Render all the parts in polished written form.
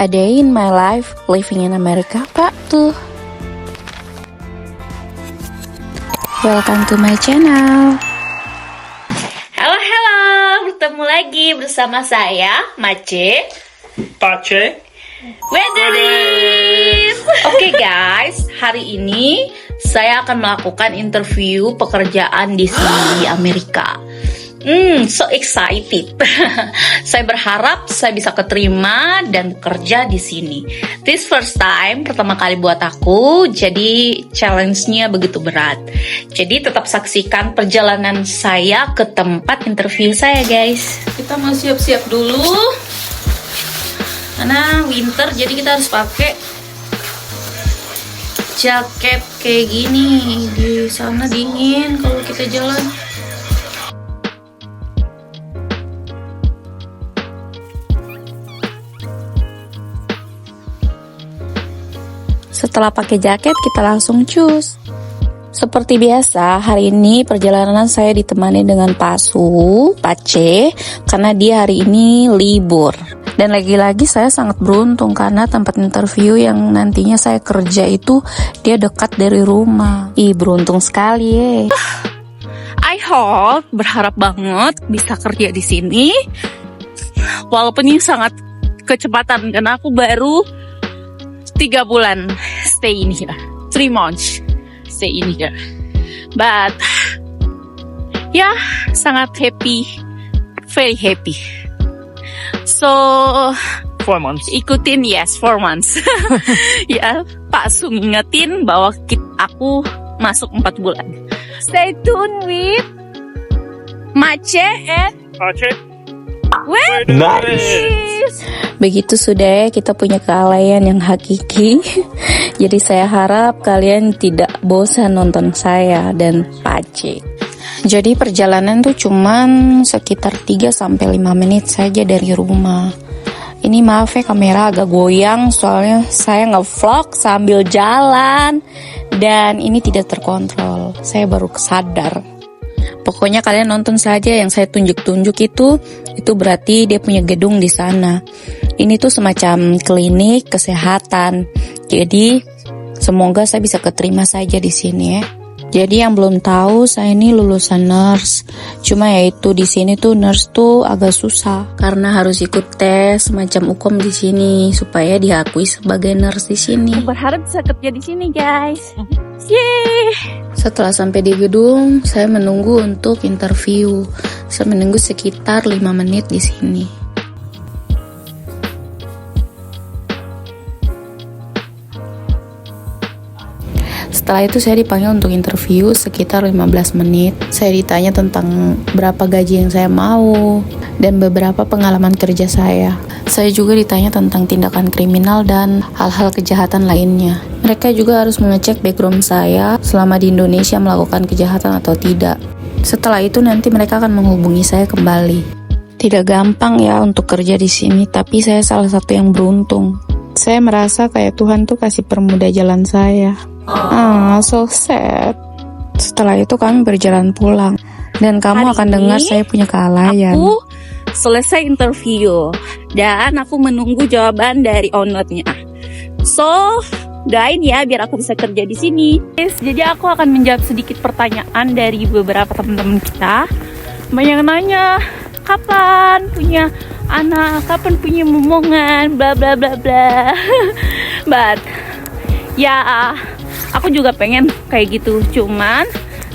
A day in my life living in America, Pak tuh. Welcome to my channel. Halo, bertemu lagi bersama saya, Mace, Pace, Weatheris. Oke guys, hari ini saya akan melakukan interview pekerjaan di sini di Amerika. So excited. Saya berharap saya bisa keterima dan bekerja di sini. This first time, pertama kali buat aku, jadi challenge-nya begitu berat. Jadi tetap saksikan perjalanan saya ke tempat interview saya, guys. Kita mau siap-siap dulu. Karena winter, jadi kita harus pakai jaket kayak gini. Di sana dingin kalau kita jalan. Setelah pakai jaket, kita langsung cus. Seperti biasa, hari ini perjalanan saya ditemani dengan Pasu, Pace, karena dia hari ini libur. Dan lagi-lagi saya sangat beruntung karena tempat interview yang nantinya saya kerja itu dia dekat dari rumah. Beruntung sekali ya. I hope, berharap banget bisa kerja di sini. Walaupun ini sangat kecepatan karena aku baru 3 bulan stay in here, 3 months stay in here, but ya sangat happy, very happy. So 4 months. ikutin 4 months. Ya, Pak Su ngingetin bahwa aku masuk 4 bulan. Stay tuned with Mace and Pace, Weatheris. Begitu sudah ya, kita punya kealayan yang hakiki. Jadi saya harap kalian tidak bosan nonton saya dan Pace. Jadi perjalanan tuh cuman sekitar 3-5 menit saja dari rumah. Ini maaf ya, kamera agak goyang soalnya saya nge-vlog sambil jalan dan ini tidak terkontrol. Saya baru sadar. Pokoknya kalian nonton saja, yang saya tunjuk-tunjuk itu berarti dia punya gedung di sana. Ini tuh semacam klinik kesehatan. Jadi semoga saya bisa keterima saja di sini ya. Jadi yang belum tahu, saya ini lulusan nurse. Cuma yaitu di sini tuh nurse tuh agak susah karena harus ikut tes semacam UKOM di sini supaya diakui sebagai nurse di sini. Berharap bisa kerja di sini, guys. Yeay. Setelah sampai di gedung, saya menunggu untuk interview. Saya menunggu sekitar 5 menit di sini. Setelah itu saya dipanggil untuk interview sekitar 15 menit. Saya ditanya tentang berapa gaji yang saya mau dan beberapa pengalaman kerja saya. Saya juga ditanya tentang tindakan kriminal dan hal-hal kejahatan lainnya. Mereka juga harus mengecek background saya selama di Indonesia melakukan kejahatan atau tidak. Setelah itu nanti mereka akan menghubungi saya kembali. Tidak gampang ya untuk kerja di sini, tapi saya salah satu yang beruntung. Saya merasa kayak Tuhan tuh kasih permudah jalan saya. So sad. Setelah itu kami berjalan pulang. Dan kamu akan dengar saya punya kealayan. Aku selesai interview dan aku menunggu jawaban dari ownernya. So, doain ya biar aku bisa kerja di sini. Jadi aku akan menjawab sedikit pertanyaan dari beberapa teman-teman kita. Banyak yang nanya, kapan punya anak, kapan punya momongan, bla bla bla bla. But ya, aku juga pengen kayak gitu. Cuman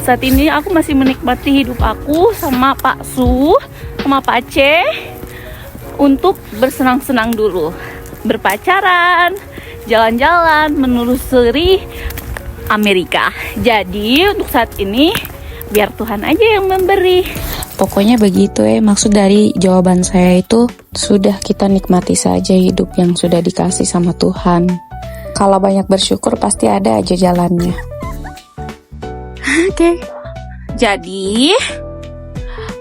saat ini aku masih menikmati hidup aku sama Pak Su, sama Pace untuk bersenang-senang dulu, berpacaran, jalan-jalan, menelusuri Amerika. Jadi untuk saat ini biar Tuhan aja yang memberi. Pokoknya begitu ya, maksud dari jawaban saya itu sudah kita nikmati saja hidup yang sudah dikasih sama Tuhan. Kalau banyak bersyukur pasti ada aja jalannya. Oke. Jadi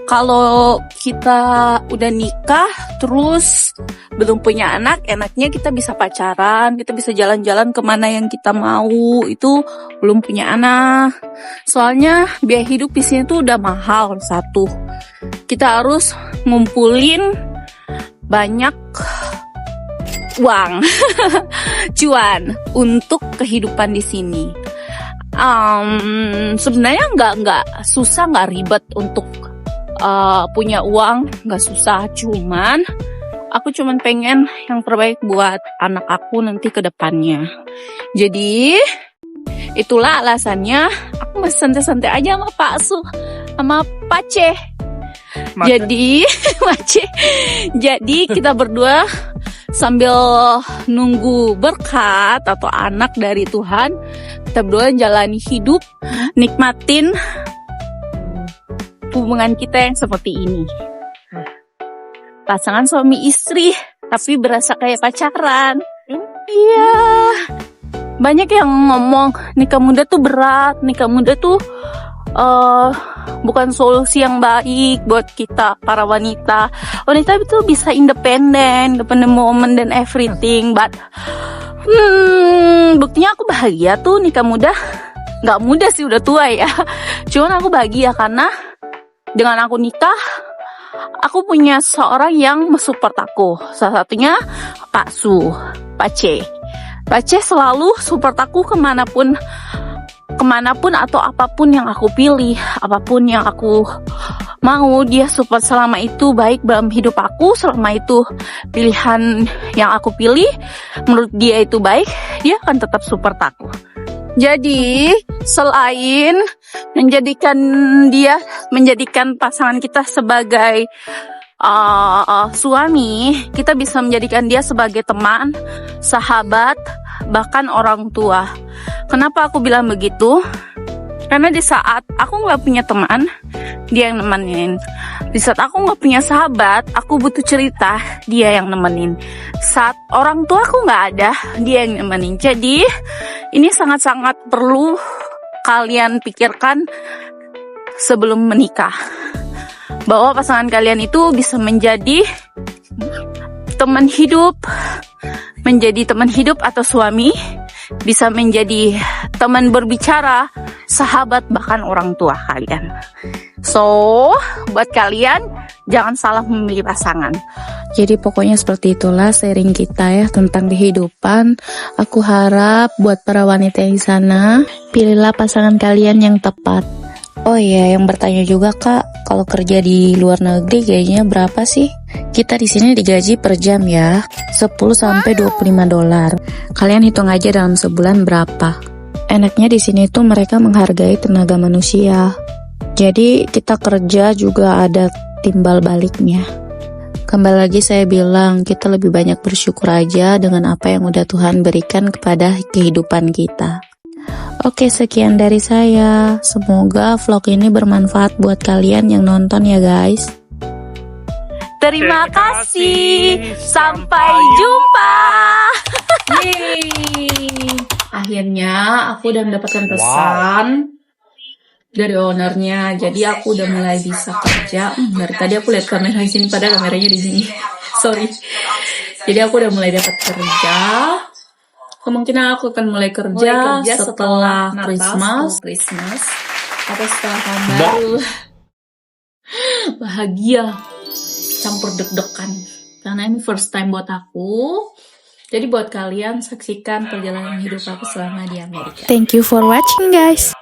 kalau kita udah nikah terus belum punya anak, enaknya kita bisa pacaran, kita bisa jalan-jalan kemana yang kita mau. Itu belum punya anak. Soalnya biaya hidup di sini tuh udah mahal. Satu, kita harus ngumpulin banyak uang, cuan untuk kehidupan di sini. Sebenarnya nggak susah, nggak ribet untuk punya uang, nggak susah. Cuman aku pengen yang terbaik buat anak aku nanti ke depannya. Jadi itulah alasannya aku masih santai-santai aja sama Pak Su, sama Pace. Jadi Pace. Jadi kita berdua sambil nunggu berkat atau anak dari Tuhan, kita berdua jalani hidup, nikmatin hubungan kita yang seperti ini. Pasangan suami istri, tapi berasa kayak pacaran. Iya. Banyak yang ngomong nikah muda tuh berat, nikah muda tuh bukan solusi yang baik buat kita para wanita. Wanita itu bisa independen moment dan everything. But buktinya aku bahagia tuh nikah muda. Nggak muda sih, udah tua ya. Cuman aku bahagia karena dengan aku nikah, aku punya seorang yang mensupport aku. Salah satunya Pak Su, Pace. Pace selalu support aku kemanapun atau apapun yang aku pilih, apapun yang aku mau, dia support selama itu baik dalam hidup aku, selama itu pilihan yang aku pilih menurut dia itu baik, dia akan tetap support aku. Jadi selain menjadikan pasangan kita sebagai suami, kita bisa menjadikan dia sebagai teman, sahabat, bahkan orang tua. Kenapa aku bilang begitu? Karena di saat aku nggak punya teman, dia yang nemenin. Di saat aku nggak punya sahabat, aku butuh cerita, dia yang nemenin. Saat orang tua aku nggak ada, dia yang nemenin. Jadi ini sangat-sangat perlu kalian pikirkan sebelum menikah, bahwa pasangan kalian itu bisa menjadi teman hidup, atau suami, bisa menjadi teman berbicara, sahabat, bahkan orang tua kalian. So, buat kalian jangan salah memilih pasangan. Jadi pokoknya seperti itulah sharing kita ya tentang kehidupan. Aku harap buat para wanita di sana, pilihlah pasangan kalian yang tepat. Oh iya, yang bertanya juga Kak, kalau kerja di luar negeri gajinya berapa sih? Kita di sini digaji per jam ya, 10 sampai 25 dolar. Kalian hitung aja dalam sebulan berapa. Enaknya di sini tuh mereka menghargai tenaga manusia. Jadi kita kerja juga ada timbal baliknya. Kembali lagi saya bilang, kita lebih banyak bersyukur aja dengan apa yang udah Tuhan berikan kepada kehidupan kita. Oke, sekian dari saya. Semoga vlog ini bermanfaat buat kalian yang nonton ya guys. Terima kasih. Sampai jumpa. Yeay. Akhirnya aku udah mendapatkan pesan dari ownernya. Jadi aku udah mulai bisa kerja. Dari tadi aku lihat kamera di sini, padahal kameranya di sini. Sorry. Jadi aku udah mulai dapat kerja. Kemungkinan aku akan mulai kerja setelah Christmas atau setelah tahun baru. Bahagia, campur deg-degan karena ini first time buat aku. Jadi buat kalian, saksikan perjalanan hidup aku selama di Amerika. Thank you for watching guys.